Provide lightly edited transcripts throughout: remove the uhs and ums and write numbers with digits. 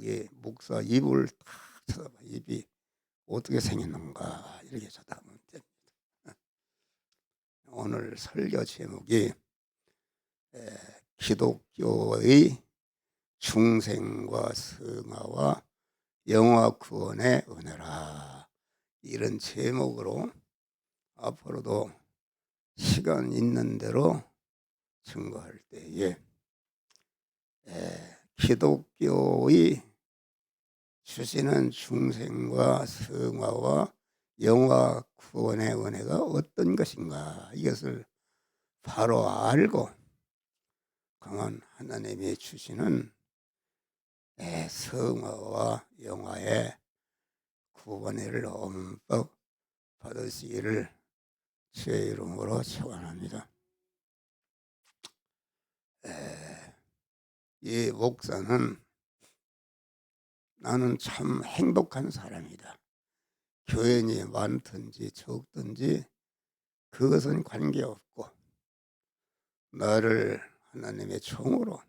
제목이 목사 입을 탁 쳐다봐. 입이 어떻게 생겼는가 이렇게 쳐다보면 됩니다. 오늘 설교 제목이 기독교의 중생과 성화와 영화 구원의 은혜라, 이런 제목으로 앞으로도 시간 있는 대로 증거할 때에 기독교의 주시는 중생과 성화와 영화 구원의 은혜가 어떤 것인가, 이것을 바로 알고 강한 하나님이 주시는 성화와 영화의 구원을 엄뻑 받으시기를 주의 이름으로 축원합니다. 이 목사는 나는 참 행복한 사람이다. 교인이 많든지 적든지 그것은 관계없고 나를 하나님의 종으로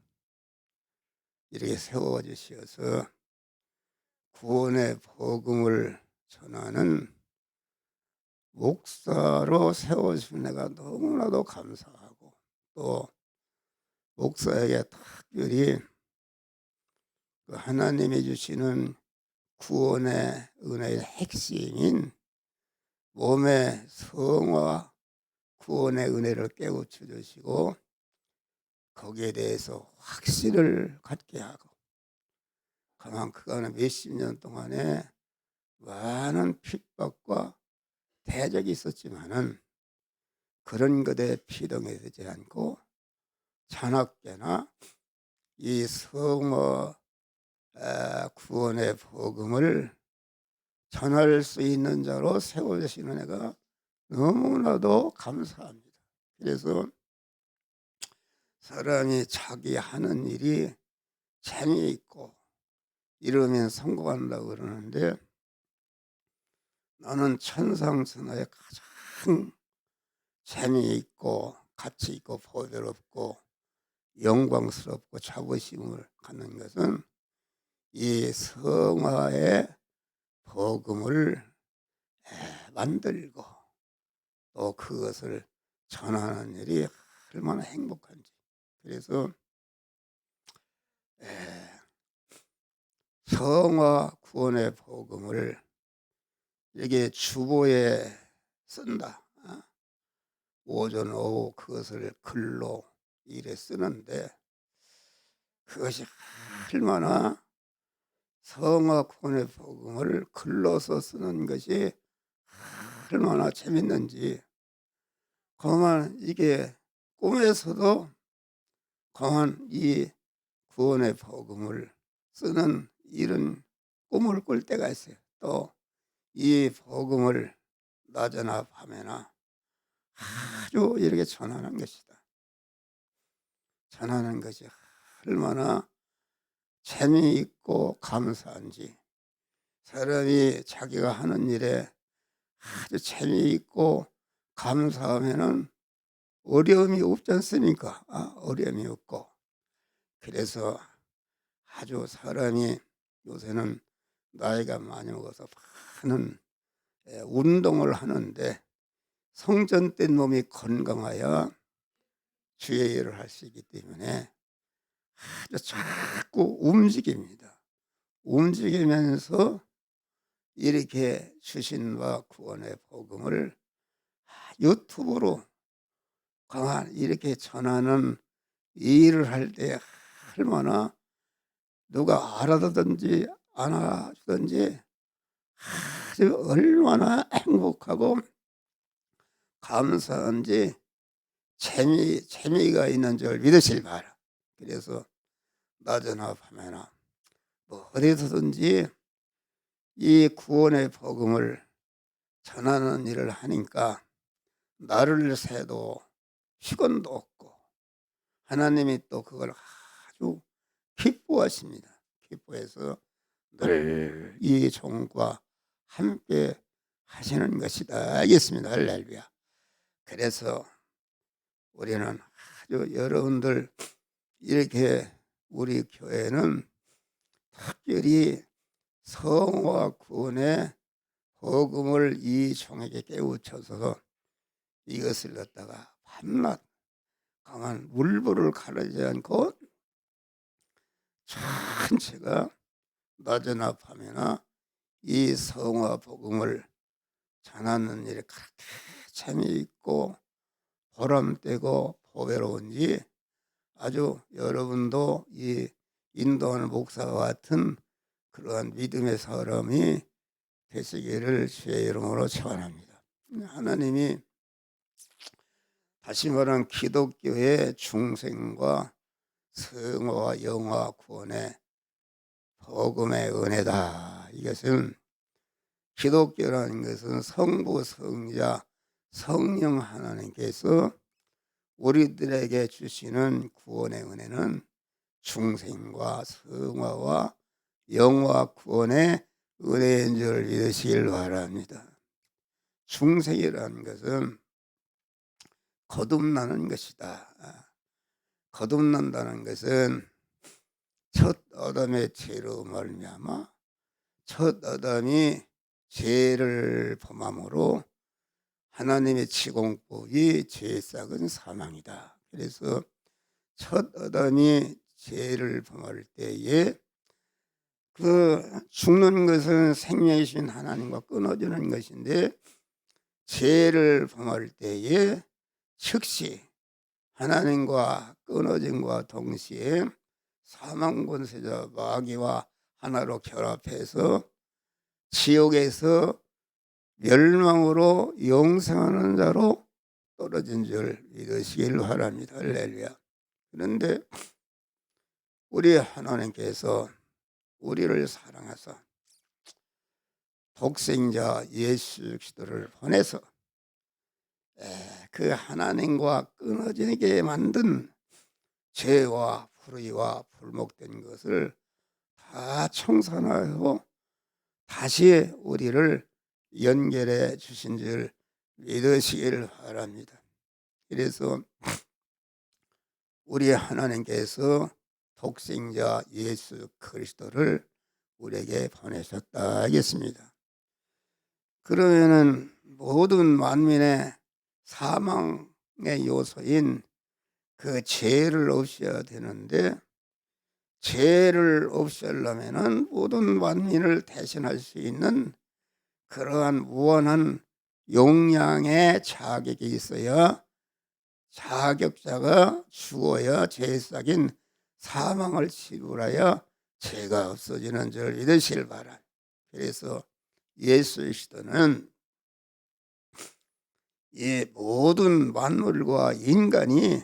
이렇게 세워주셔서 구원의 복음을 전하는 목사로 세워주신 내가 너무나도 감사하고, 또 목사에게 특별히 그 하나님이 주시는 구원의 은혜의 핵심인 몸의 성화 구원의 은혜를 깨우쳐 주시고 거기에 대해서 확신을 갖게 하고, 가만 그간의 몇십 년 동안에 많은 핍박과 대적이 있었지만은 그런 것에 피동되지 않고 자나깨나 이 성화 구원의 복음을 전할 수 있는 자로 세워주시는 애가 너무나도 감사합니다. 그래서 사람이 자기 하는 일이 재미있고 이러면 성공한다고 그러는데, 나는 천상천하에 가장 재미있고 가치있고 보배롭고 영광스럽고 자부심을 갖는 것은 이 성화의 복음을 만들고 또 그것을 전하는 일이 얼마나 행복한지. 그래서 성화 구원의 복음을 이렇게 주보에 쓴다. 오전 오후 그것을 글로 일에 쓰는데, 그것이 얼마나 성화 구원의 복음을 글로서 쓰는 것이 얼마나 재밌는지, 그만 이게 꿈에서도 그만 이 구원의 복음을 쓰는 이런 꿈을 꿀 때가 있어요. 또 이 복음을 낮이나 밤에나 아주 이렇게 전하는 것이다. 전하는 것이 얼마나 재미있고 감사한지, 사람이 자기가 하는 일에 아주 재미있고 감사하면은 어려움이 없지 않습니까? 어려움이 없고. 그래서 아주 사람이 요새는 나이가 많이 먹어서 많은 운동을 하는데, 성전된 몸이 건강해야 주의 일을 할 수 있기 때문에 아주 자꾸 움직입니다. 움직이면서 이렇게 주신 바 구원의 복음을 유튜브로 강한 이렇게 전하는 일을 할 때 얼마나 누가 알아듣든지 안 알아주든지 아주 얼마나 행복하고 감사한지 재미가 있는 줄 믿으실 바라. 그래서 낮이나 밤에나 어디서든지 이 구원의 복음을 전하는 일을 하니까 나를 새도 휴건도 없고 하나님이 또 그걸 아주 기뻐하십니다. 기뻐해서 늘 이 종과 함께 하시는 것이다 알겠습니다. 할렐루야. 그래서 우리는 아주 여러분들 이렇게 우리 교회는 특별히 성화 구원의 복음을 이 종에게 깨우쳐서 이것을 갖다가 밤낮 강한 물불을 가리지 않고 전체가 낮이나 밤이나 이 성화 복음을 전하는 일에 그렇게 재미있고 보람되고 보배로운지 아주 여러분도 이 인도하는 목사와 같은 그러한 믿음의 사람이 되시기를 주의 이름으로 축원합니다. 하나님이 다시 말하면 기독교의 중생과 성화와 영화 구원의 복음의 은혜다. 이것은 기독교라는 것은 성부, 성자, 성령 하나님께서 우리들에게 주시는 구원의 은혜는 중생과 성화와 영화 구원의 은혜인 줄 믿으시길 바랍니다. 중생이라는 것은 거듭나는 것이다. 거듭난다는 것은 첫 아담의 죄로 말미암아 첫 아담이 죄를 범함으로 하나님의 지공법이 죄의 싹은 사망이다. 그래서 첫 아담이 죄를 범할 때에 그 죽는 것은 생명이신 하나님과 끊어지는 것인데 죄를 범할 때에 즉시 하나님과 끊어짐과 동시에 사망 권세자 마귀와 하나로 결합해서 지옥에서 멸망으로 영생하는 자로 떨어진 줄 믿으시길 바랍니다. 할렐루야. 그런데 우리 하나님께서 우리를 사랑하사 독생자 예수 그리스도를 보내서 그 하나님과 끊어지게 만든 죄와 불의와 불목된 것을 다 청산하여 다시 우리를 연결해 주신 줄 믿으시길 바랍니다. 그래서 우리 하나님께서 독생자 예수 그리스도를 우리에게 보내셨다 하겠습니다. 그러면은 모든 만민의 사망의 요소인 그 죄를 없애야 되는데 죄를 없애려면은 모든 만민을 대신할 수 있는 그러한 무한한 용량의 자격이 있어야 자격자가 죽어야 죄싹인 사망을 치루라야 죄가 없어지는 줄 믿으시길 바랍니다. 그래서 예수 그리스도는 이 모든 만물과 인간이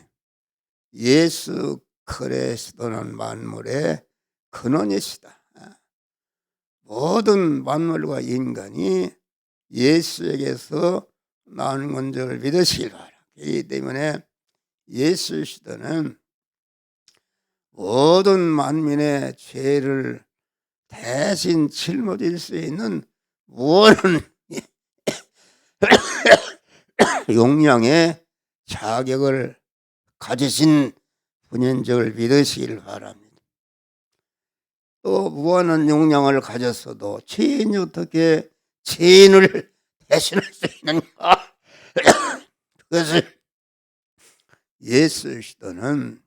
예수 그리스도는 만물의 근원이시다. 모든 만물과 인간이 예수에게서 나온 건 줄 믿으시길 바랍니다. 그렇기 때문에 예수 그리스도는 모든 만민의 죄를 대신 짊어질 수 있는 무한한 용량의 자격을 가지신 분인 줄 믿으시길 바랍니다. 또 무한한 용량을 가졌어도 죄인이 어떻게 죄인을 대신할 수 있는가? 그것을 예수 그리스도는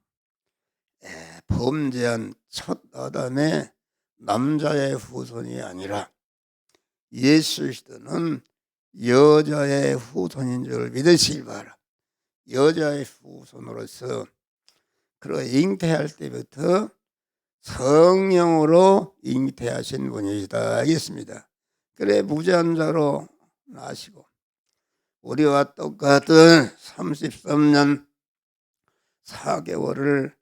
범죄한 첫 아담의 남자의 후손이 아니라 예수 그리스도는 여자의 후손인 줄 믿으시길 바랍니다. 여자의 후손으로서 그리고 잉태할 때부터 성령으로 잉태하신 분이시다 하겠습니다. 그래 무죄한 자로 나시고 우리와 똑같은 33년 4개월을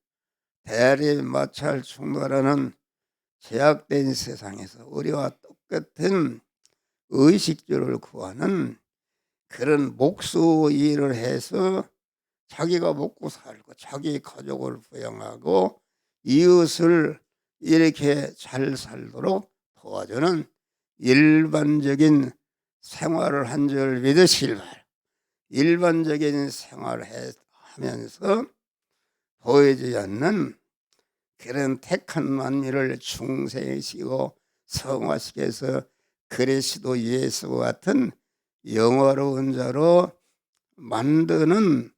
대리 마찰 충돌하는 제약된 세상에서 우리와 똑같은 의식주를 구하는 그런 목수 일을 해서 자기가 먹고 살고 자기 가족을 부양하고 이웃을 이렇게 잘 살도록 도와주는 일반적인 생활을 한 줄 믿으시길 바랍니다. 일반적인 생활을 하면서 보이지 않는 그런 택한 만민을 중생시키고 성화시켜서 그리스도 예수와 같은 영화로운 자로 만드는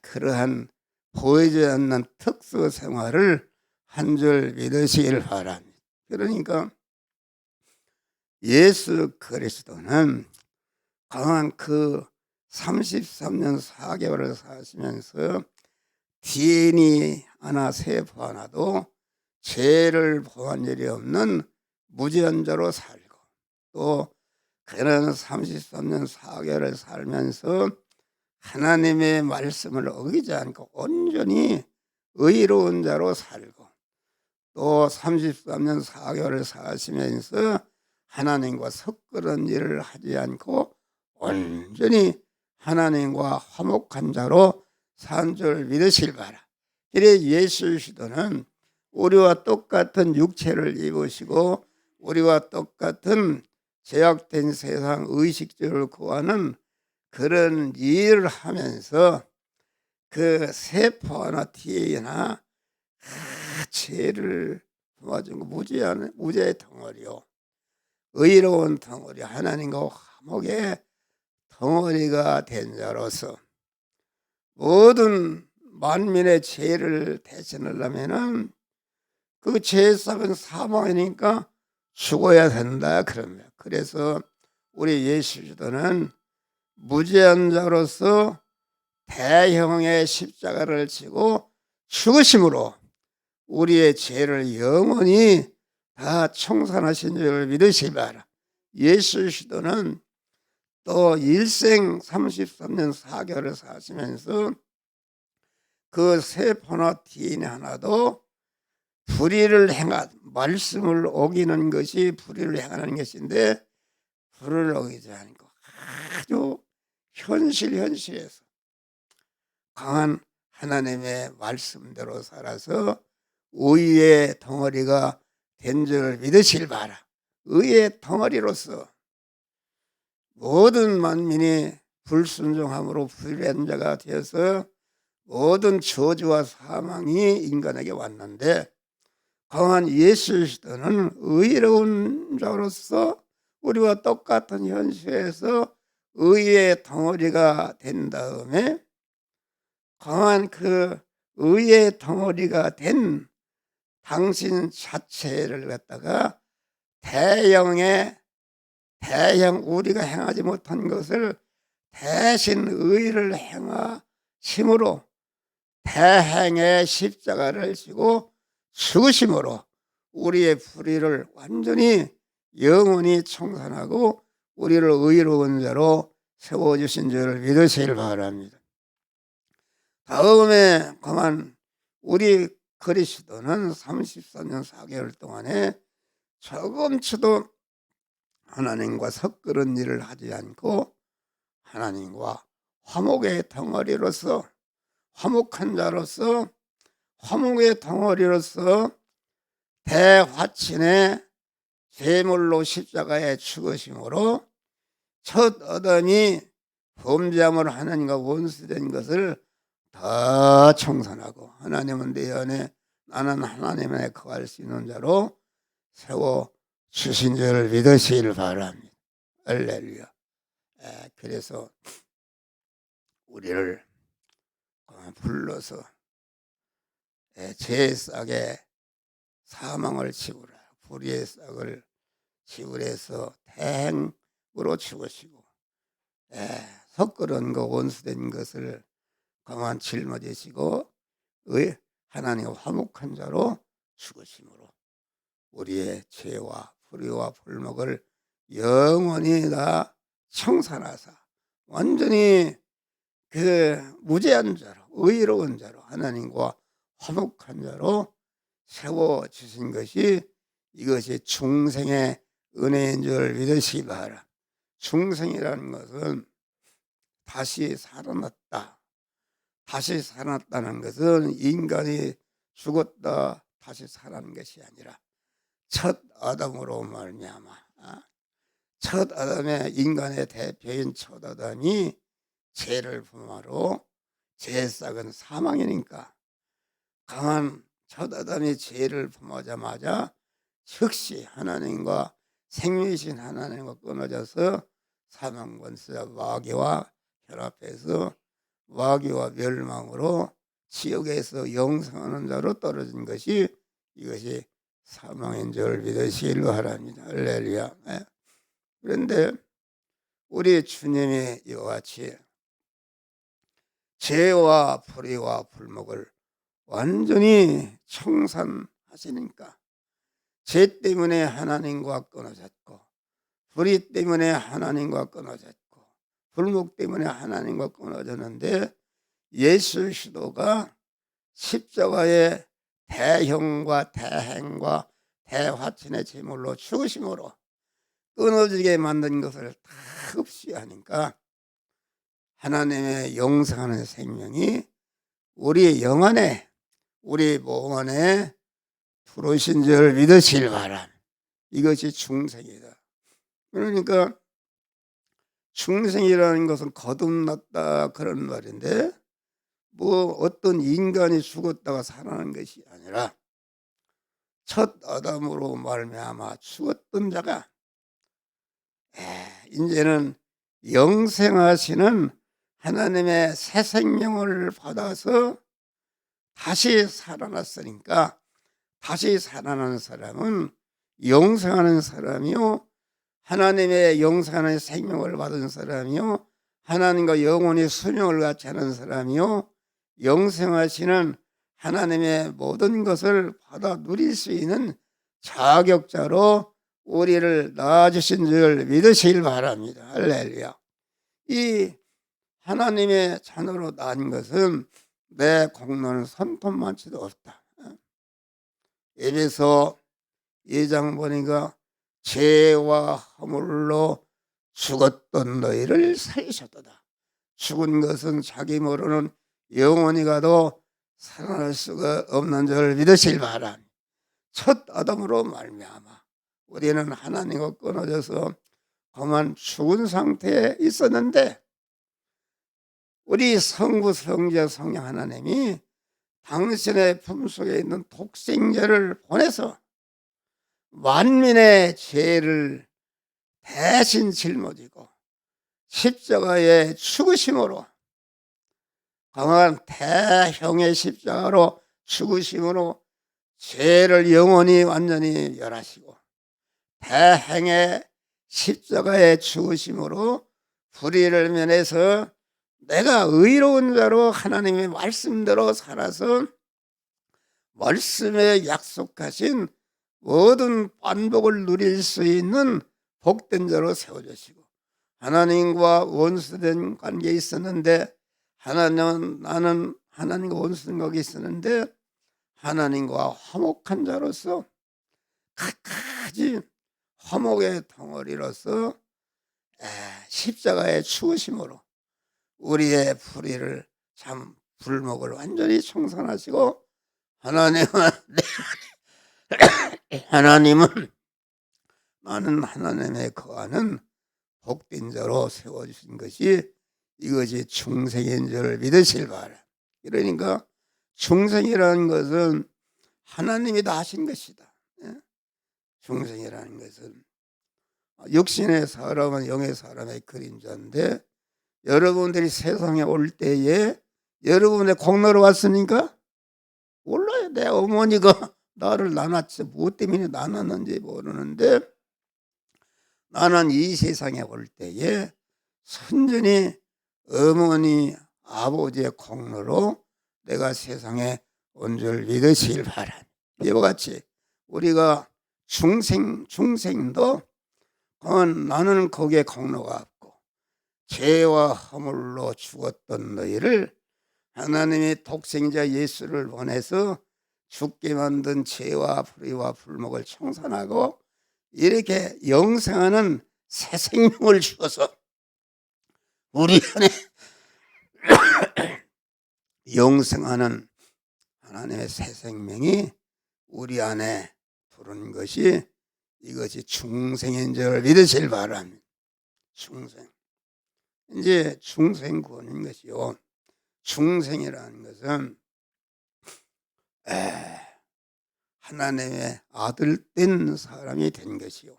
그러한 보이지 않는 특수 생활을 한 줄 믿으시길 바랍니다. 그러니까 예수 그리스도는 강한 그 33년 4개월을 사시면서 DNA 하나 세포 하나도 죄를 범한 일이 없는 무죄한 자로 살고, 또 그는 33년 4개월을 살면서 하나님의 말씀을 어기지 않고 온전히 의로운 자로 살고, 또 33년 4개월을 사시면서 하나님과 섞으는 일을 하지 않고 온전히 하나님과 화목한 자로 산 줄 믿으실 바라. 그래 예수 시도는 우리와 똑같은 육체를 입으시고 우리와 똑같은 제약된 세상 의식주를 구하는 그런 일을 하면서 그 세포 하나 DNA나 죄를 도와준 거 무죄의 덩어리요, 의로운 덩어리, 하나님과 화목의 덩어리가 된 자로서 모든 만민의 죄를 대신하려면은 그 죄값은 사망이니까 죽어야 된다 그럽니다. 그래서 우리 예수주도는 무죄한 자로서 대형의 십자가를 지고 죽으심으로 우리의 죄를 영원히 다 청산하신 줄 믿으시기 바라. 예수 시도는 또 일생 33년 4개월을 사시면서 그 세포나 DNA 하나도 불의를 말씀을 어기는 것이 불의를 행하는 것인데, 불을 어기지 않고 아주 현실에서 강한 하나님의 말씀대로 살아서 의의 덩어리가 된 줄 믿으실 바라. 의의 덩어리로서 모든 만민이 불순종함으로 불의한 자가 되어서 모든 저주와 사망이 인간에게 왔는데, 강한 예수 시대는 의로운 자로서 우리와 똑같은 현실에서 의의 덩어리가 된 다음에 강한 그 의의 덩어리가 된 당신 자체를 갖다가 대형 우리가 행하지 못한 것을 대신 의를 행하심으로 대행의 십자가를 지고 죽으심으로 우리의 불의를 완전히 영원히 청산하고 우리를 의로운 자로 세워주신 줄 믿으시길 바랍니다. 다음에 가만 우리 그리스도는 34년 4개월 동안에 조금치도 하나님과 섞으는 일을 하지 않고 하나님과 화목의 덩어리로서, 화목한 자로서, 화목의 덩어리로서 대화친의 제물로 십자가에 죽으심으로 첫 아담이 범죄함으로 하나님과 원수된 것을 다 청산하고 하나님은 내 안에 나는 하나님 안에 거할 수 있는 자로 세워 주신 줄 믿으시길 바랍니다. 할렐루야. 그래서 우리를 불러서 죄의 싹에 사망을 지불하 불의의 싹을 지불해서 대행으로 죽으시고 섞으는 거 원수된 것을 강한 짊어지시고 하나님과 화목한 자로 죽으심으로 우리의 죄와 불의와 불목을 영원히 다 청산하사 완전히 그 무죄한 자로 의로운 자로 하나님과 화목한 자로 세워주신 것이 이것이 중생의 은혜인 줄 믿으시기 바라. 중생이라는 것은 다시 살아났다. 다시 살아났다는 것은 인간이 죽었다 다시 살아난 것이 아니라 첫 아담으로 말미암아 첫 아담의 인간의 대표인 첫 아담이 죄를 범하로 죄의 싹은 사망이니까 강한 첫 아담이 죄를 범하자마자 즉시 하나님과 생명이신 하나님과 끊어져서 사망 권세와 마귀와 결합해서 마귀와 멸망으로 지옥에서 영생하는 자로 떨어진 것이 이것이 사망인 줄 믿으시길 바랍니다. 할렐루야. 그런데 우리 주님이 이와 같이 죄와 불의와 불목을 완전히 청산하시니까 죄 때문에 하나님과 끊어졌고 불의 때문에 하나님과 끊어졌고 불목 때문에 하나님과 끊어졌는데 예수 시도가 십자가의 대형과 대행과 대화친의 제물로 죽으심으로 끊어지게 만든 것을 다 없이하니까 하나님의 영생하는 생명이 우리 영 안에 우리 몸 안에 들어오신 줄 믿으시길 바람. 이것이 중생이다. 그러니까 중생이라는 것은 거듭났다 그런 말인데 뭐 어떤 인간이 죽었다가 살아난 것이 아니라 첫 아담으로 말미암아 죽었던 자가 이제는 영생하시는 하나님의 새 생명을 받아서 다시 살아났으니까 다시 살아난 사람은 영생하는 사람이요 하나님의 영생하는 생명을 받은 사람이요 하나님과 영원히 수명을 같이 하는 사람이요 영생하시는 하나님의 모든 것을 받아 누릴 수 있는 자격자로 우리를 낳아주신 줄 믿으시길 바랍니다. 할렐루야. 이 하나님의 자녀로 낳은 것은 내 공로는 손톱만치도 없다. 에베소 2장 보니까 죄와 허물로 죽었던 너희를 살리셨도다. 죽은 것은 자기 모르는 영원히 가도 살아날 수가 없는 줄 믿으시길 바랍니다. 첫 아담으로 말미암아 우리는 하나님과 끊어져서 그만 죽은 상태에 있었는데 우리 성부 성자 성령 하나님이 당신의 품속에 있는 독생자를 보내서 만민의 죄를 대신 짊어지고 십자가에 죽으심으로 강한 대형의 십자가로 죽으심으로 죄를 영원히 완전히 멸하시고 대행의 십자가에 죽으심으로 불의를 면해서 내가 의로운 자로 하나님의 말씀대로 살아서 말씀에 약속하신 모든 반복을 누릴 수 있는 복된 자로 세워주시고 하나님과 원수된 관계에 있었는데 나는 하나님과 원수된 관계에 있었는데 하나님과 화목한 자로서 각가지 화목의 덩어리로서 십자가에 죽으심으로 우리의 불의를 참 불목을 완전히 청산하시고 하나님은 나는 하나님의 거하는 복된 자로 세워주신 것이 이것이 중생인 줄 믿으실 바라. 그러니까 중생이라는 것은 하나님이 다 하신 것이다. 중생이라는 것은 육신의 사람은 영의 사람의 그림자인데 여러분들이 세상에 올 때에 여러분의 공로로 왔으니까 몰라요. 내 어머니가 나를 낳았지 무엇 때문에 낳았는지 모르는데 나는 이 세상에 올 때에 순전히 어머니 아버지의 공로로 내가 세상에 온 줄 믿으시길 바랍니다. 이와 같이 우리가 중생도 나는 거기에 공로가 없고 죄와 허물로 죽었던 너희를 하나님의 독생자 예수를 보내서 죽게 만든 죄와 불의와 불목을 청산하고 이렇게 영생하는 새 생명을 주어서 우리 안에 영생하는 하나님의 새 생명이 우리 안에 들어온 것이 이것이 중생인 줄 믿으실 바랍니다. 중생. 이제 중생구원인 것이요. 중생이라는 것은 하나님의 아들 된 사람이 된 것이요,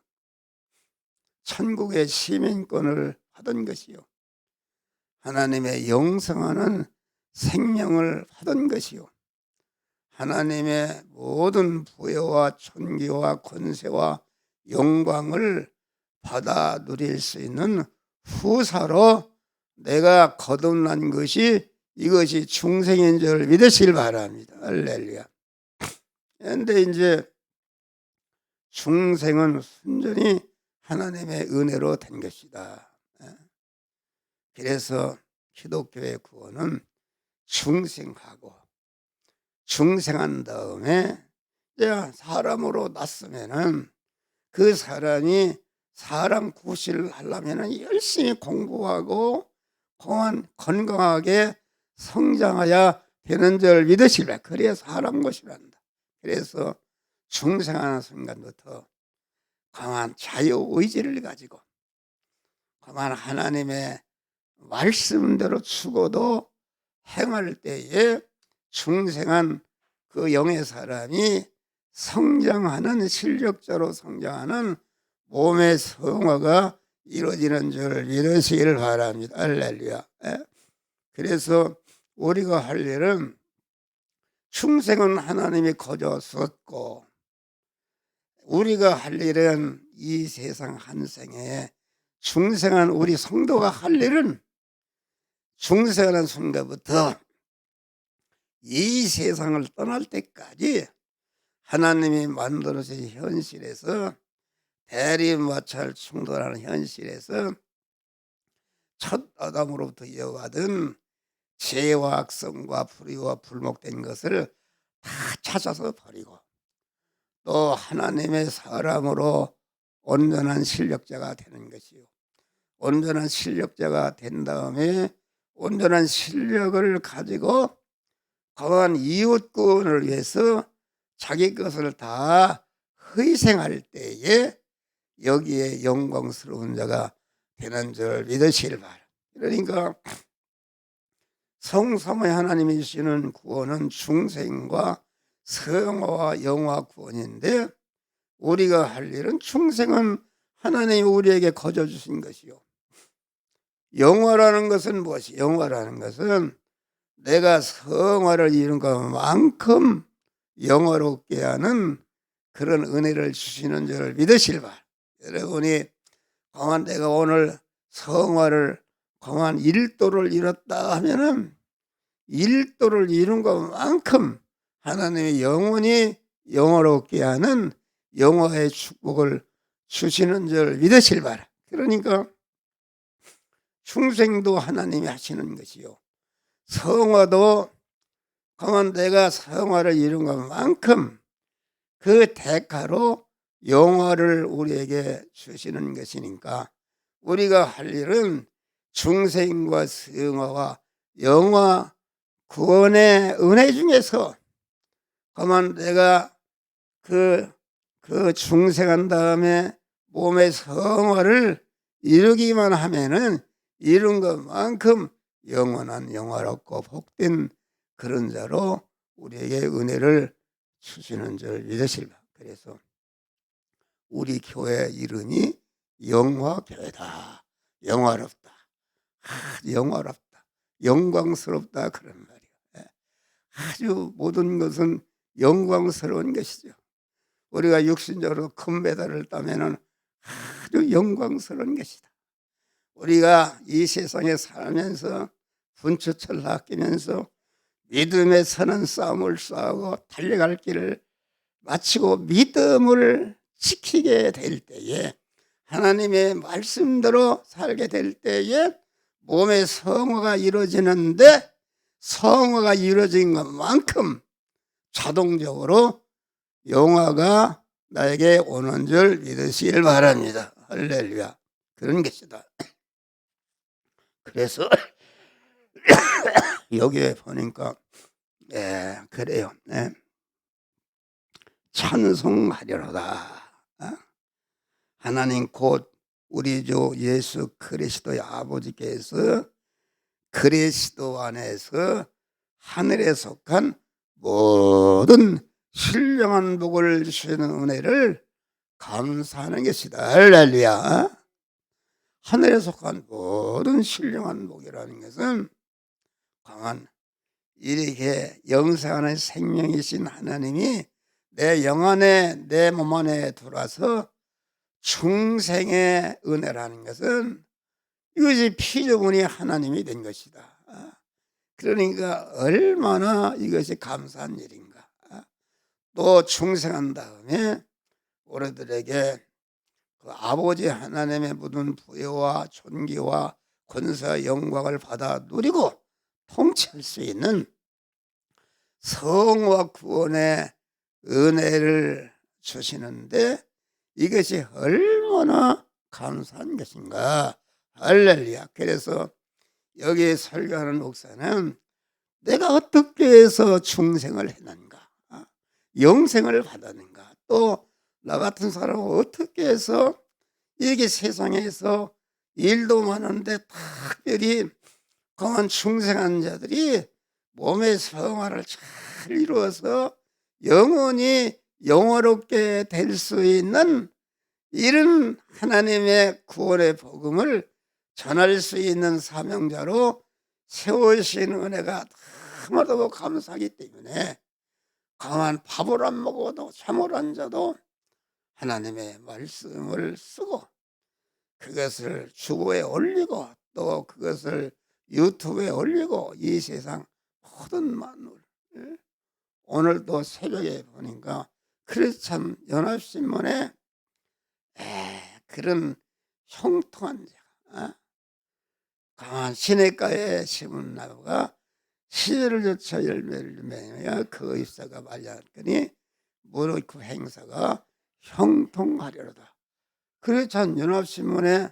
천국의 시민권을 받은 것이요, 하나님의 영생하는 생명을 받은 것이요, 하나님의 모든 부여와 존귀와 권세와 영광을 받아 누릴 수 있는 후사로 내가 거듭난 것이, 이것이 중생인 줄 믿으시길 바랍니다. 할렐루야. 그런데 이제 중생은 순전히 하나님의 은혜로 된 것이다. 그래서 기독교의 구원은 중생하고, 중생한 다음에 사람으로 났으면은 그 사람이 사람 구실을 하려면 열심히 공부하고 건강하게 성장해야 되는 줄 믿으시라. 그래야 사람 것이란다. 그래서 중생하는 순간부터 강한 자유의지를 가지고 강한 하나님의 말씀대로 죽어도 행할 때에 중생한 그 영의 사람이 성장하는, 실력자로 성장하는 몸의 성화가 이루어지는 줄 믿으시길 바랍니다. 할렐루야. 그래서 우리가 할 일은, 중생은 하나님이 거저 썼고, 우리가 할 일은 이 세상 한 생에 중생한 우리 성도가 할 일은, 중생하는 순간부터 이 세상을 떠날 때까지 하나님이 만들어진 현실에서, 대리마찰 충돌하는 현실에서 첫 아담으로부터 이어받은 죄와 악성과 불의와 불목된 것을 다 찾아서 버리고, 또 하나님의 사람으로 온전한 실력자가 되는 것이요, 온전한 실력자가 된 다음에 온전한 실력을 가지고 강한 이웃구원을 위해서 자기 것을 다 희생할 때에 여기에 영광스러운 자가 되는 줄 믿으시길 바랍니다. 그러니까 성삼위 하나님이 주시는 구원은 중생과 성화와 영화 구원인데, 우리가 할 일은, 중생은 하나님이 우리에게 거저 주신 것이요, 영화라는 것은 무엇이? 영화라는 것은 내가 성화를 이룬 것만큼 영화롭게 하는 그런 은혜를 주시는 줄 믿으실 바. 여러분이 강한 내가 오늘 성화를 강한 1도를 이뤘다 하면은 1도를 이룬 것만큼 하나님의 영원히 영화롭게 하는 영화의 축복을 주시는 줄 믿으실 바라. 그러니까 중생도 하나님이 하시는 것이요, 성화도 강한 내가 성화를 이룬 것만큼 그 대가로 영화를 우리에게 주시는 것이니까, 우리가 할 일은 중생과 성화와 영화 구원의 은혜 중에서 가만 내가 그 중생한 다음에 몸의 성화를 이루기만 하면은 이룬 것만큼 영원한 영화롭고 복된 그런 자로 우리에게 은혜를 주시는 줄 믿으실까. 그래서 우리 교회 이름이 영화교회다. 영화롭다. 영화롭다. 영광스럽다. 그런 말이에요. 아주 모든 것은 영광스러운 것이죠. 우리가 육신적으로 금메달을 따면은 아주 영광스러운 것이다. 우리가 이 세상에 살면서 분투철 아끼면서 믿음에 서는 싸움을 싸우고 달려갈 길을 마치고 믿음을 지키게 될 때에, 하나님의 말씀대로 살게 될 때에 몸의 성화가 이루어지는데, 성화가 이루어진 것만큼 자동적으로 영화가 나에게 오는 줄 믿으시길 바랍니다. 할렐루야. 그런 것이다. 그래서 여기에 보니까 그래요. 찬송하려다. 하나님 곧 우리 주 예수 그리스도의 아버지께서 그리스도 안에서 하늘에 속한 모든 신령한 복을 주시는 은혜를 감사하는 것이다. 할렐루야. 하늘에 속한 모든 신령한 복이라는 것은 강한 이렇게 영생하는 생명이신 하나님이 내 영 안에 내 몸 안에 들어와서 중생의 은혜라는 것은 이것이 피조물이 하나님이 된 것이다. 그러니까 얼마나 이것이 감사한 일인가. 또 중생한 다음에 우리들에게 그 아버지 하나님의 묻은 부여와 존귀와 권세와 영광을 받아 누리고 통치할 수 있는 성화 구원의 은혜를 주시는데 이것이 얼마나 감사한 것인가. 할렐루야. 그래서 여기 설교하는 목사는 내가 어떻게 해서 중생을 했는가, 영생을 받았는가, 또 나 같은 사람은 어떻게 해서 이렇게 세상에서 일도 많은데 특별히 강한 중생한 자들이 몸의 성화를 잘 이루어서 영원히 영화롭게 될 수 있는 이런 하나님의 구원의 복음을 전할 수 있는 사명자로 세우신 은혜가 너무나도 감사하기 때문에 강한 밥을 안 먹어도 잠을 안 자도 하나님의 말씀을 쓰고 그것을 주보에 올리고 또 그것을 유튜브에 올리고 이 세상 모든 만물, 오늘도 새벽에 보니까 크리스찬 연합신문에 그런 형통한 자가 강한 시냇가에 심은 나무가 시절을 젖혀 열매를 맺으며 그 잎사가 말렸더니 무릇 그 행사가 형통하리로다. 크리스찬 연합신문에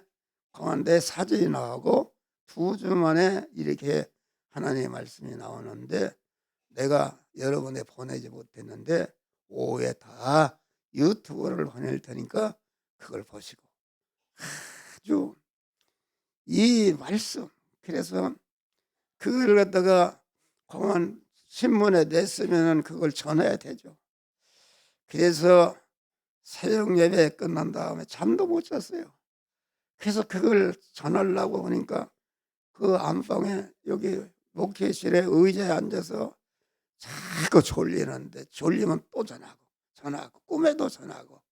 강한 내 사진이 나오고 2주 만에 이렇게 하나님의 말씀이 나오는데 내가 여러분에 보내지 못했는데 오후에 다 유튜브를 보낼 테니까 그걸 보시고 아주 이 말씀, 그래서 그걸 갖다가 공안 신문에 냈으면 그걸 전해야 되죠. 그래서 새벽 예배 끝난 다음에 잠도 못 잤어요. 그래서 그걸 전하려고 하니까 그 안방에 여기 목회실에 의자에 앉아서 자꾸 졸리는데 졸리면 또 전화하고 꿈에도 전화하고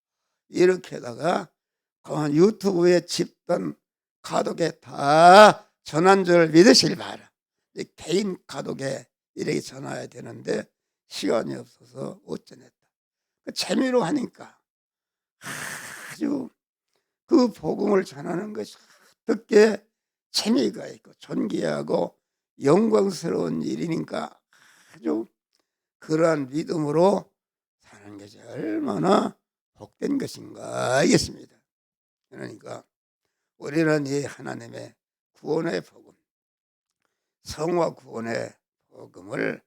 이렇게 하다가 그만 유튜브에 집단 가독에 다 전한 줄 믿으실 바라. 개인 가독에 이렇게 전화해야 되는데 시간이 없어서 못 전했다. 그 재미로 하니까 아주 그 복음을 전하는 것이 어떻게 재미가 있고 존귀하고 영광스러운 일이니까 아주 그러한 믿음으로 사는 것이 얼마나 복된 것인가 알겠습니다. 그러니까 우리는 이 하나님의 구원의 복음, 성화 구원의 복음을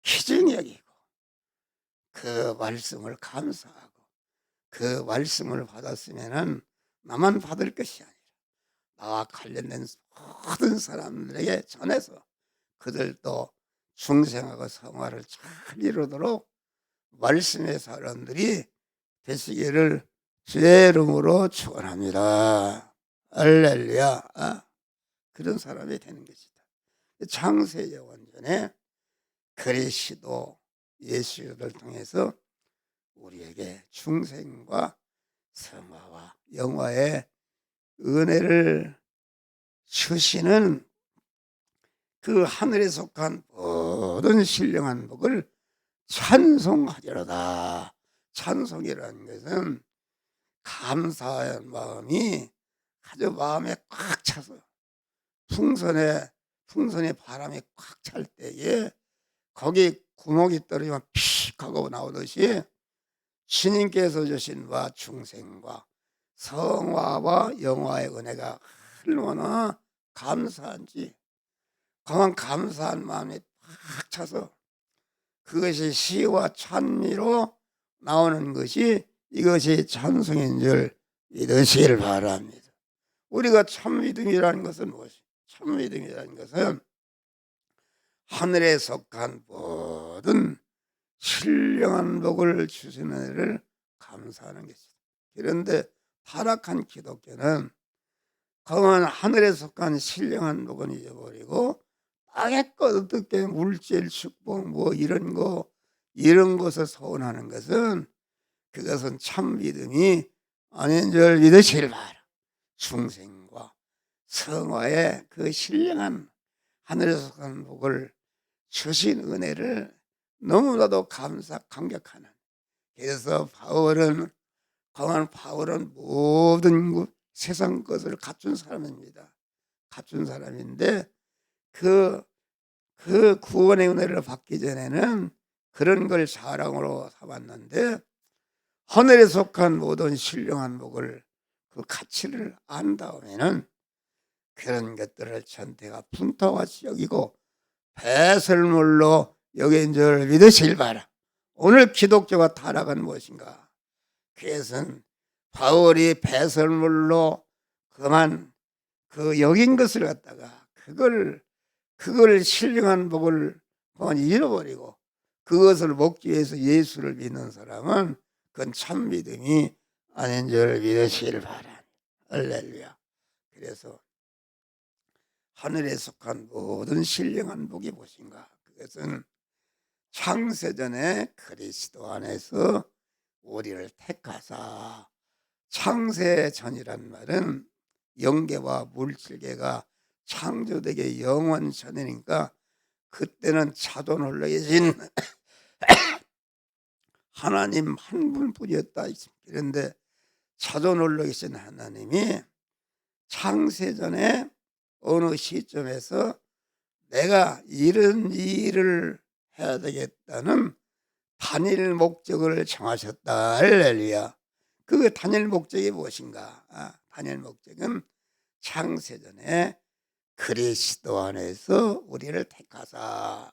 귀중히 여기고 그 말씀을 감사하고 그 말씀을 받았으면은 나만 받을 것이 아니라 나와 관련된 모든 사람들에게 전해서 그들도 중생하고 성화를 잘 이루도록 말씀의 사람들이 되시기를 주의 이름으로 축원합니다. 할렐루야. 그런 사람이 되는 것이다. 창세기 원전에 그리스도 예수를 통해서 우리에게 중생과 성화와 영화의 은혜를 주시는 그 하늘에 속한 모든 신령한 복을 찬송하리로다. 찬송이라는 것은 감사의 마음이 아주 마음에 꽉 차서 풍선에 바람이 꽉 찰 때에 거기 구멍이 떨어지면 픽 하고 나오듯이 주님께서 주신 바 중생과 성화와 영화의 은혜가 얼마나 감사한지 그만 감사한 마음이 팍 차서 그것이 시와 찬미로 나오는 것이 이것이 찬송인 줄 믿으시길 바랍니다. 우리가 참믿음이라는 것은 무엇이? 참믿음이라는 것은 하늘에 속한 모든 신령한 복을 주시는 은혜를 감사하는 것이다. 그런데 타락한 기독교는 그만 하늘에 속한 신령한 복은 잊어버리고 땅에 것 어떻게 물질 축복 뭐 이런 것을 소원하는 것은 그것은 참 믿음이 아닌 줄 믿으시길 바라. 중생과 성화의 그 신령한 하늘에 속한 복을 주신 은혜를 너무나도 감격하는. 그래서 바울은 모든 세상 것을 갖춘 사람입니다. 갖춘 사람인데 그 구원의 은혜를 받기 전에는 그런 걸 자랑으로 삼았는데 하늘에 속한 모든 신령한 복을 그 가치를 안 다음에는 그런 것들을 전태가 분타같이 여기고 배설물로 여긴 줄 믿으시길 바라. 오늘 기독교가 타락은 무엇인가? 그것은 바울이 배설물로 그만 여긴 것을 갖다가 그걸 신령한 복을 그만 잃어버리고 그것을 먹기 위해서 예수를 믿는 사람은 그건 참 믿음이 아닌 줄 믿으시길 바라. 할렐루야. 그래서 하늘에 속한 모든 신령한 복이 무엇인가? 그것은 창세전에 그리스도 안에서 우리를 택하사, 창세전이란 말은 영계와 물질계가 창조되기 영원 전이니까 그때는 자존 홀로 계신 하나님 한 분뿐이었다. 그런데 자존 홀로 계신 하나님이 창세전에 어느 시점에서 내가 이런 일을 해야 되겠다는 단일 목적을 정하셨다. 할렐루야. 그 단일 목적이 무엇인가? 단일 목적은 창세전에 그리스도 안에서 우리를 택하사.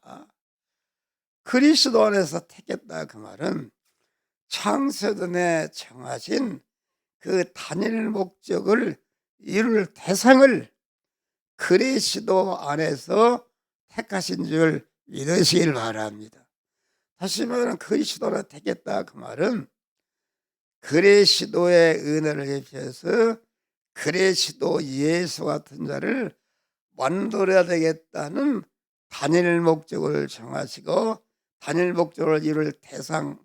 그리스도 안에서 택했다 그 말은 창세전에 정하신 그 단일 목적을 이룰 대상을 그리스도 안에서 택하신 줄 믿으시길 바랍니다. 다시 말하면 그리스도 안에 택했다 그 말은 그리스도의 은혜를 입혀서 그리스도 예수 같은 자를 만들어야 되겠다는 단일 목적을 정하시고 단일 목적을 이룰 대상을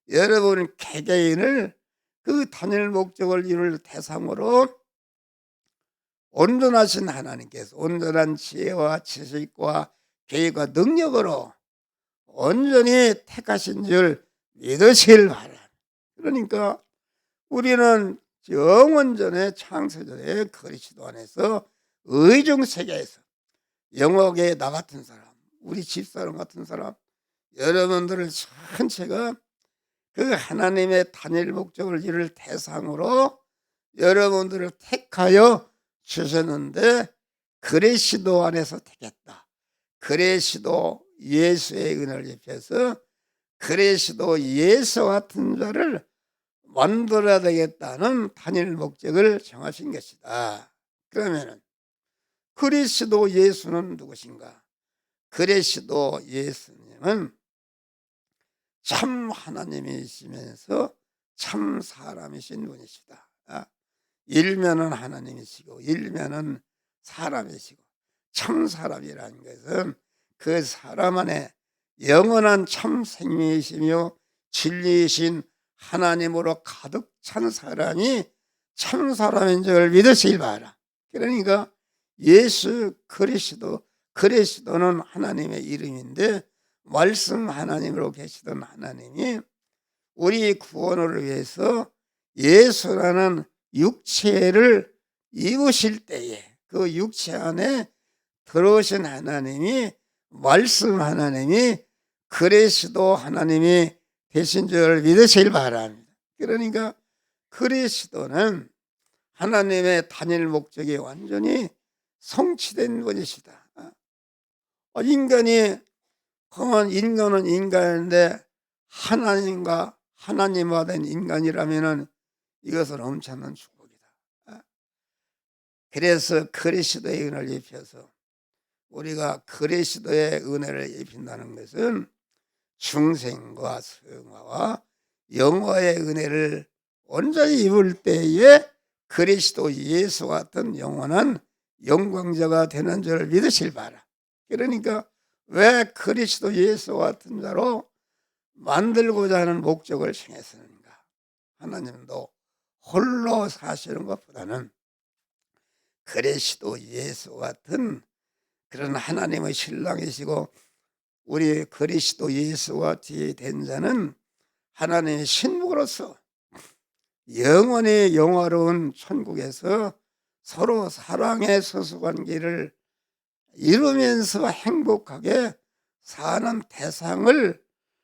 여러분 개개인을 그 단일 목적을 이룰 대상으로 온전하신 하나님께서 온전한 지혜와 지식과 계획과 능력으로 온전히 택하신 줄 믿으시길 바랍니다. 그러니까 우리는 영원전에 창세전에 그리스도 안에서 의중세계에서 영역에 나 같은 사람, 우리 집사람 같은 사람, 여러분들을 전체가 그 하나님의 단일 목적을 이룰 대상으로 여러분들을 택하여 주셨는데 그리스도 안에서 택했다. 그리스도 예수의 은혜를 입혀서 그리스도 예수 같은 자를 만들어야 되겠다는 단일 목적을 정하신 것이다. 그러면 그리스도 예수는 누구신가? 그리스도 예수님은 참 하나님이시면서 참 사람이신 분이시다. 일면은 하나님이시고 일면은 사람이시고 참 사람이라는 것은 그 사람 안에 영원한 참 생명이시며 진리이신 하나님으로 가득 찬 사람이 참 사람인 줄 믿으시길 바라. 그러니까 예수 그리스도는 하나님의 이름인데 말씀 하나님으로 계시던 하나님이 우리 구원을 위해서 예수라는 육체를 입으실 때에 그 육체 안에 들어오신 하나님이 말씀 하나님이 그리스도 하나님이 되신 줄 믿으시길 바랍니다. 그러니까 그리스도는 하나님의 단일 목적이 완전히 성취된 분이시다. 인간은 인간인데 하나님과 하나님화 된 인간이라면 이것은 엄청난 축복이다. 그래서 그리스도의 은혜를 입혀서 우리가 그리스도의 은혜를 입힌다는 것은 중생과 성화와 영화의 은혜를 온전히 입을 때에 그리스도 예수 같은 영원한 영광자가 되는 줄 믿으실 바라. 그러니까 왜 그리스도 예수 같은 자로 만들고자 하는 목적을 정했었는가? 하나님도 홀로 사시는 것보다는 그리스도 예수 같은 그런 하나님의 신랑이시고, 우리 그리스도 예수와 같이 된 자는 하나님의 신복으로서 영원히 영화로운 천국에서 서로 사랑의 서수관계를 이루면서 행복하게 사는 대상을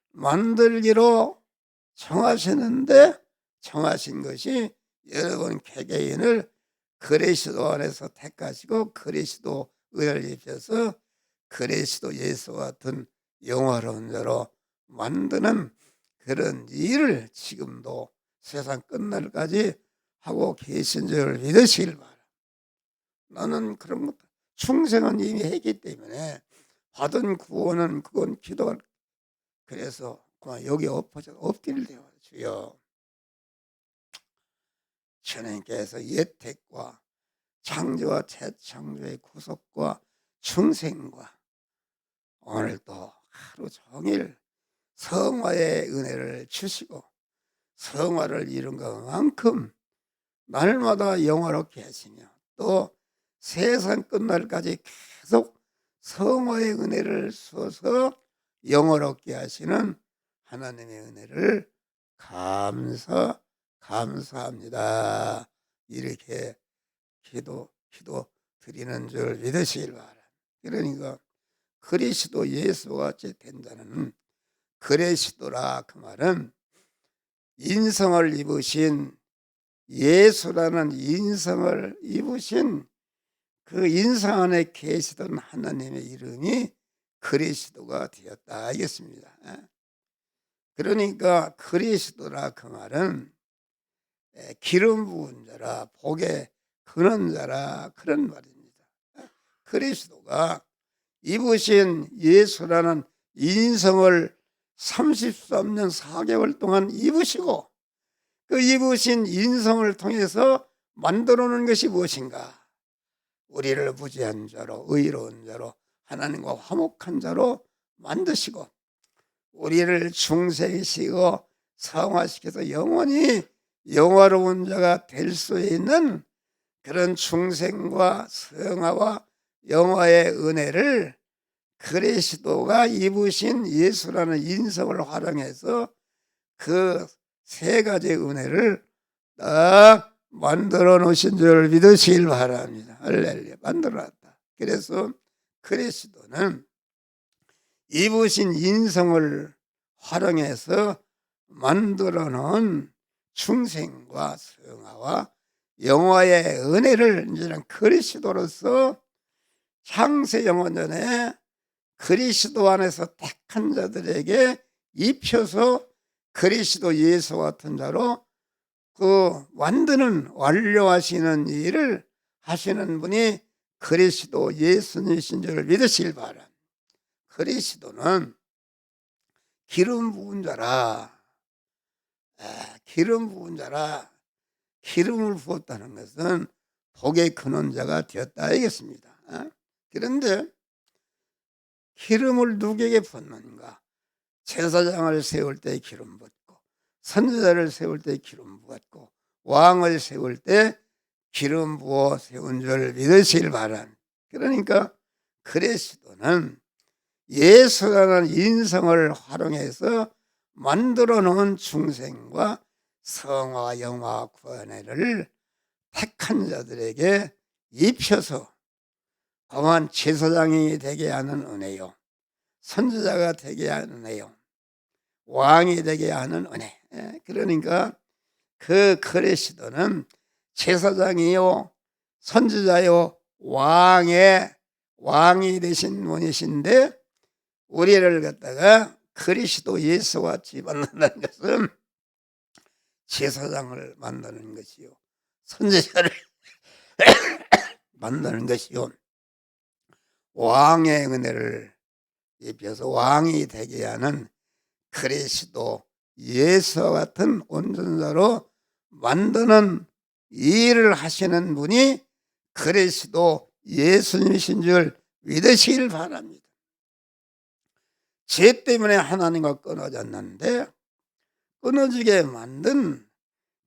만들기로 정하시는데, 정하신 것이 여러분 개개인을 그리스도 안에서 택하시고 그리스도 은혜를 입혀서 그리스도 예수 같은 영화로운 자로 만드는 그런 일을 지금도 세상 끝날까지 하고 계신 줄 믿으시길 바라. 나는 그런 것 충성은 이미 했기 때문에 받은 구원은 그건 기도할. 그래서 그만 여기 엎어져 엎드리려. 주여, 주님께서 예택과 창조와 재창조의 구속과 충생과 오늘도 하루 종일 성화의 은혜를 주시고 성화를 이룬 것만큼 날마다 영화롭게 하시며 또 세상 끝날까지 계속 성화의 은혜를 쏘서 영화롭게 하시는 하나님의 은혜를 감사합니다. 이렇게 기도 드리는 줄 믿으시길 바랍니다. 그러니까 그리스도 예수와 같이 된 자는, 그리스도라 그 말은 인성을 입으신, 예수라는 인성을 입으신 그 인성 안에 계시던 하나님의 이름이 그리스도가 되었다 알겠습니다. 그러니까 그리스도라 그 말은 기름 부은 자라, 복에 그는 자라, 그런 말입니다. 그리스도가 입으신 예수라는 인성을 33년 4개월 동안 입으시고, 그 입으신 인성을 통해서 만들어 놓은 것이 무엇인가? 우리를 무죄한 자로, 의로운 자로, 하나님과 화목한 자로 만드시고, 우리를 중생시키고 성화시켜서 영원히 영화로운 자가 될 수 있는 그런 중생과 성화와 영화의 은혜를 그리스도가 입으신 예수라는 인성을 활용해서 그 세 가지 은혜를 딱 만들어 놓으신 줄 믿으시길 바랍니다. 할렐루야. 만들어 놨다. 그래서 그리스도는 입으신 인성을 활용해서 만들어 놓은 중생과 성화와 영화의 은혜를 이제는 그리스도로서 창세 영원전에 그리스도 안에서 택한 자들에게 입혀서 그리스도 예수 같은 자로 그 만드는, 완료하시는 일을 하시는 분이 그리스도 예수님이신 줄 믿으시길 바랍니다. 그리스도는 기름 부은 자라, 기름 부은 자라. 기름을 부었다는 것은 복의 근원자가 되었다 알겠습니다. 그런데 기름을 누구에게 붓는가? 제사장을 세울 때 기름 붓고, 선지자를 세울 때 기름 부었고, 왕을 세울 때 기름 부어 세운 줄 믿으시길 바랍니다. 그러니까 그리스도는 예수라는 인성을 활용해서 만들어 놓은 중생과 성화, 영화, 구원을 택한 자들에게 입혀서 공한 제사장이 되게 하는 은혜요, 선지자가 되게 하는 은혜요, 왕이 되게 하는 은혜. 그러니까 그 그리스도는 제사장이요, 선지자요, 왕이 되신 분이신데, 우리를 갖다가 그리스도 예수와 같이 만난다는 것은 제사장을 만나는 것이요, 선지자를 만나는 것이요, 왕의 은혜를 입혀서 왕이 되게 하는 그리스도 예수와 같은 온전자로 만드는 일을 하시는 분이 그리스도 예수님이신 줄 믿으시길 바랍니다. 죄 때문에 하나님과 끊어졌는데 끊어지게 만든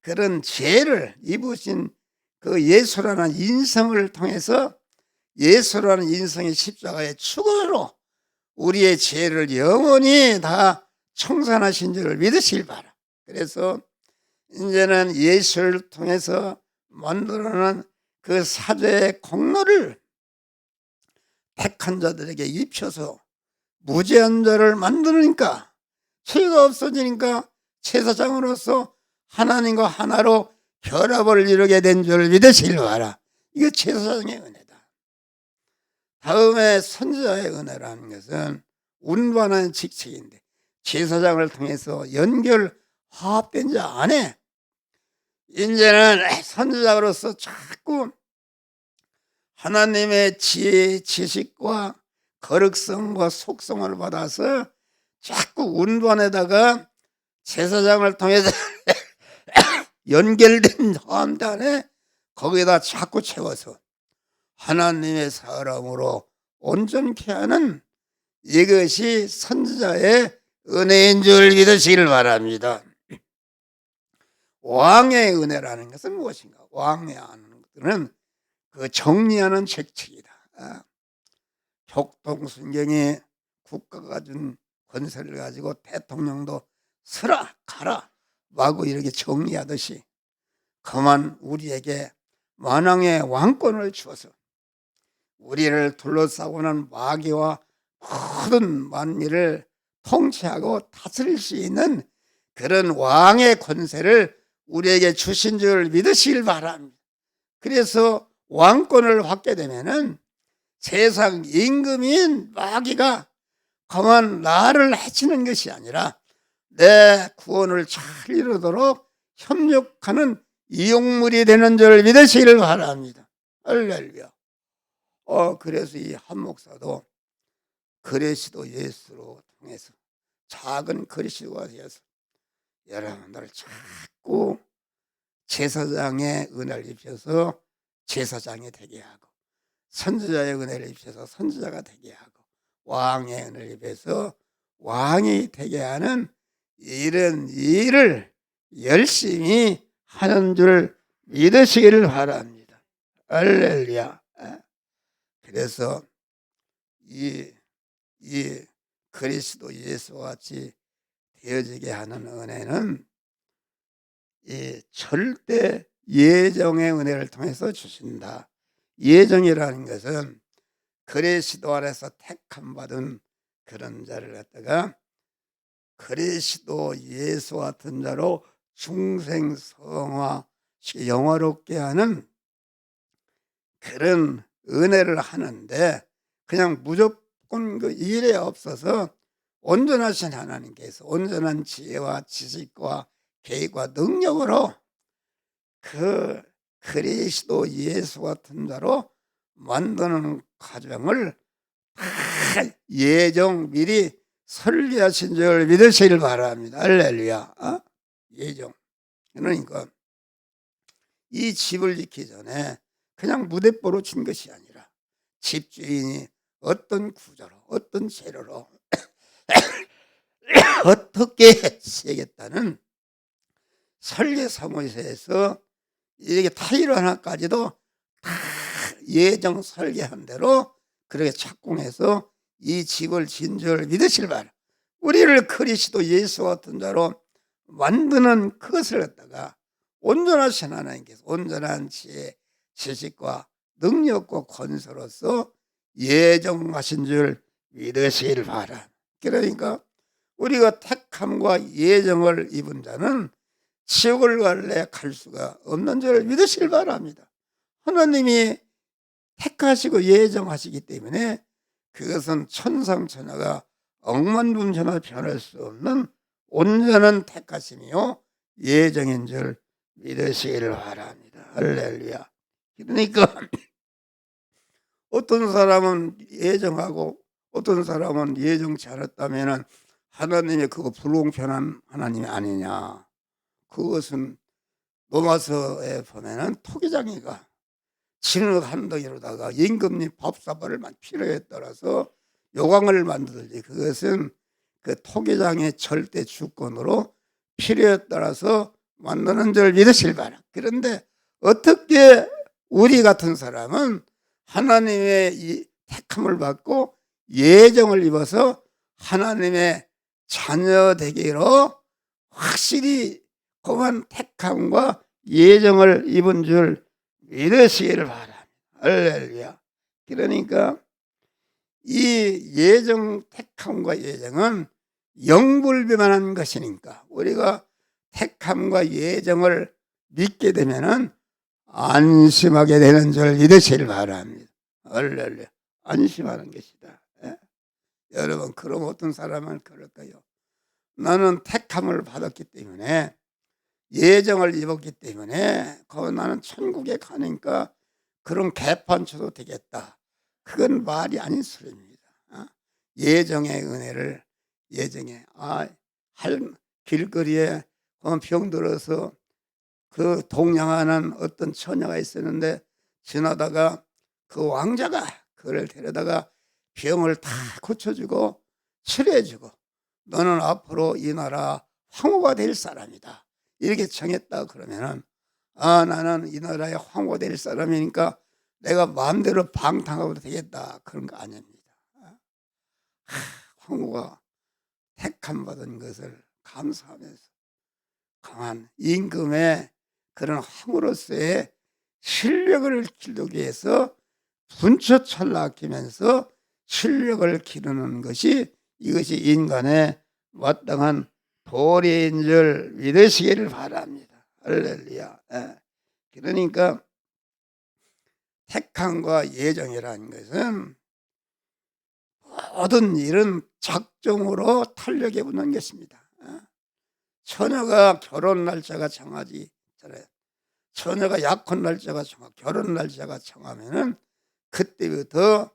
그런 죄를 입으신 그 예수라는 인성을 통해서 예수라는 인성의 십자가의 죽음으로 우리의 죄를 영원히 다 청산하신 줄을 믿으시길 바라. 그래서 이제는 예수를 통해서 만들어낸 그 사죄의 공로를 택한 자들에게 입혀서 무죄한 자를 만드니까 죄가 없어지니까 제사장으로서 하나님과 하나로 결합을 이루게 된 줄 믿으시길 바라. 이거 제사장의 은혜다. 다음에 선지자의 은혜라는 것은 운반하는 직책인데 제사장을 통해서 연결 화합된 자 안에 이제는 선지자로서 자꾸 하나님의 지혜, 지식과 거룩성과 속성을 받아서 자꾸 운반에다가 제사장을 통해서 연결된 화합단에 거기에다 자꾸 채워서 하나님의 사람으로 온전케 하는 이것이 선지자의 은혜인 줄 믿으시길 바랍니다. 왕의 은혜라는 것은 무엇인가? 왕의 것들은 그 정리하는 책칙이다. 격동순경이 국가가 준 권세를 가지고 대통령도 서라 가라 마구 이렇게 정리하듯이 그만 우리에게 만왕의 왕권을 주어서 우리를 둘러싸고는 마귀와 모든 만일을 통치하고 다스릴 수 있는 그런 왕의 권세를 우리에게 주신 줄 믿으시길 바랍니다. 그래서 왕권을 받게 되면은 세상 임금인 마귀가 그만 나를 해치는 것이 아니라 내 구원을 잘 이루도록 협력하는 이용물이 되는 줄 믿으시길 바랍니다. 할렐루야. 그래서 이 한 목사도 그리스도 예수로 통해서 작은 그리스도가 되어서 여러분들을 자꾸 제사장의 은혜를 입혀서 제사장이 되게 하고 선지자의 은혜를 입혀서 선지자가 되게 하고 왕의 은혜를 입혀서 왕이 되게 하는 이런 일을 열심히 하는 줄 믿으시기를 바랍니다. 할렐루야. 그래서 이 그리스도 예수와 같이 되어지게 하는 은혜는 이 절대 예정의 은혜를 통해서 주신다. 예정이라는 것은 그리스도 안에서 택함 받은 그런 자를 갖다가 그리스도 예수 같은 자로 중생성화 영화롭게 하는 그런 은혜를 하는데 그냥 무조건 그 일에 없어서 온전하신 하나님께서 온전한 지혜와 지식과 계획과 능력으로 그 그리스도 예수 같은 자로 만드는 과정을 다 예정 미리 설계하신 줄 믿으시길 바랍니다. 할렐루야. 예정. 그러니까 이 집을 짓기 전에 그냥 무대뽀로 진 것이 아니라 집주인이 어떤 구조로 어떤 재료로 어떻게 쓰겠다는 설계 사무소에서 이렇게 타일 하나까지도 다 예정 설계한 대로 그렇게 착공해서 이 집을 진 줄 믿으실 바라. 우리를 그리스도 예수 같은 자로 만드는 그것을 갖다가 온전하신 하나님께서 온전한 지혜, 지식과 능력과 권세로서 예정하신 줄 믿으시길 바라. 그러니까 우리가 택함과 예정을 입은 자는 지옥을 갈래 갈 수가 없는 줄 믿으시길 바랍니다. 하나님이 택하시고 예정하시기 때문에 그것은 천상천하가 억만분천하 변할 수 없는 온전한 택하심이요 예정인 줄 믿으시기를 바랍니다. 할렐루야. 그러니까 어떤 사람은 예정하고 어떤 사람은 예정치 않았다면 하나님의 그거 불공평한 하나님이 아니냐. 그것은 로마서에 보면은 토기장이가 진흙 한 덩이로다가 임금님 밥사발을 필요에 따라서 요강을 만들지. 그것은 그 토기장의 절대 주권으로 필요에 따라서 만드는 줄 믿으실 바라. 그런데 어떻게 우리 같은 사람은 하나님의 이 택함을 받고 예정을 입어서 하나님의 자녀 되기로 확실히 그만 택함과 예정을 입은 줄 믿으시기를 바랍니다. 할렐루야. 그러니까 이 예정, 택함과 예정은 영불변한 것이니까 우리가 택함과 예정을 믿게 되면은 안심하게 되는 줄 믿으시길 바랍니다. 할렐루야. 안심하는 것이다. 예? 여러분, 그럼 어떤 사람은 그럴까요? 나는 택함을 받았기 때문에 예정을 입었기 때문에 나는 천국에 가니까 그런 개판 쳐도 되겠다. 그건 말이 아닌 소리입니다. 예정의 은혜를 예정에 할 길거리에 병들어서 그 동양하는 어떤 처녀가 있었는데 지나다가 그 왕자가 그를 데려다가 병을 다 고쳐주고 치료해주고 너는 앞으로 이 나라 황후가 될 사람이다. 이렇게 정했다 그러면은 나는 이 나라의 황후가 될 사람이니까 내가 마음대로 방탕하고도 되겠다. 그런 거 아닙니다. 황후가 택함 받은 것을 감사하면서 강한 임금의 그런 황후로서의 실력을 기르기 위해서 분처철 아끼면서 실력을 기르는 것이 이것이 인간의 마땅한 도리인 줄 믿으시기를 바랍니다. 할렐루야. 그러니까 택함과 예정이라는 것은 모든 일은 작정으로 탄력해 붙는 것입니다. 처녀가 결혼 날짜가 정하지 않아요. 처녀가 약혼 날짜가 정하고 결혼 날짜가 정하면은 그때부터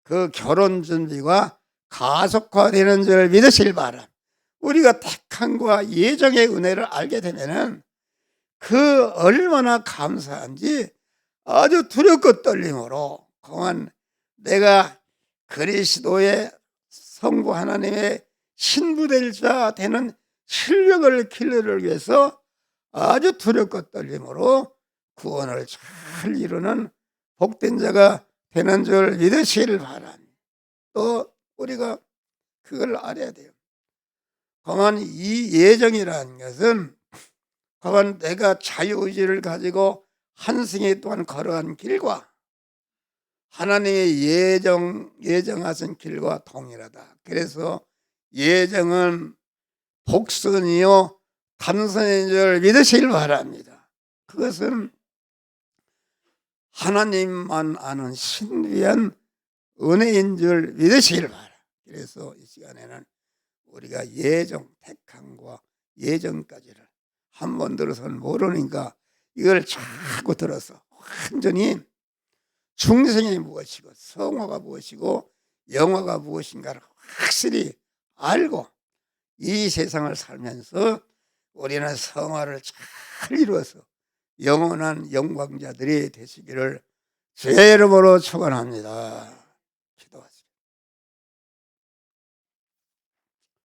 그 결혼 준비가 가속화되는 줄 믿으실 바랍니다. 우리가 택함과 예정의 은혜를 알게 되면은 그 얼마나 감사한지 아주 두렵고 떨림으로 그만 내가 그리스도의 성부 하나님의 신부될 자 되는 실력을 기르기 위해서 아주 두렵고 떨림으로 구원을 잘 이루는 복된 자가 되는 줄 믿으시기를 바랍니다. 또 우리가 그걸 알아야 돼요. 그만 이 예정이라는 것은 그만 내가 자유의지를 가지고 한승에 또한 걸어간 길과 하나님의 예정하신 길과 동일하다. 그래서 예정은 복선이요 단선인 줄 믿으시길 바랍니다. 그것은 하나님만 아는 신비한 은혜인 줄 믿으시길 바랍니다. 그래서 이 시간에는 우리가 예정, 택함과 예정까지를 한 번 들어서는 모르니까 이걸 자꾸 들어서 완전히 중생이 무엇이고 성화가 무엇이고 영화가 무엇인가를 확실히 알고 이 세상을 살면서 우리는 성화를 잘 이루어서 영원한 영광자들이 되시기를 주의 이름으로 축원합니다. 기도하시죠.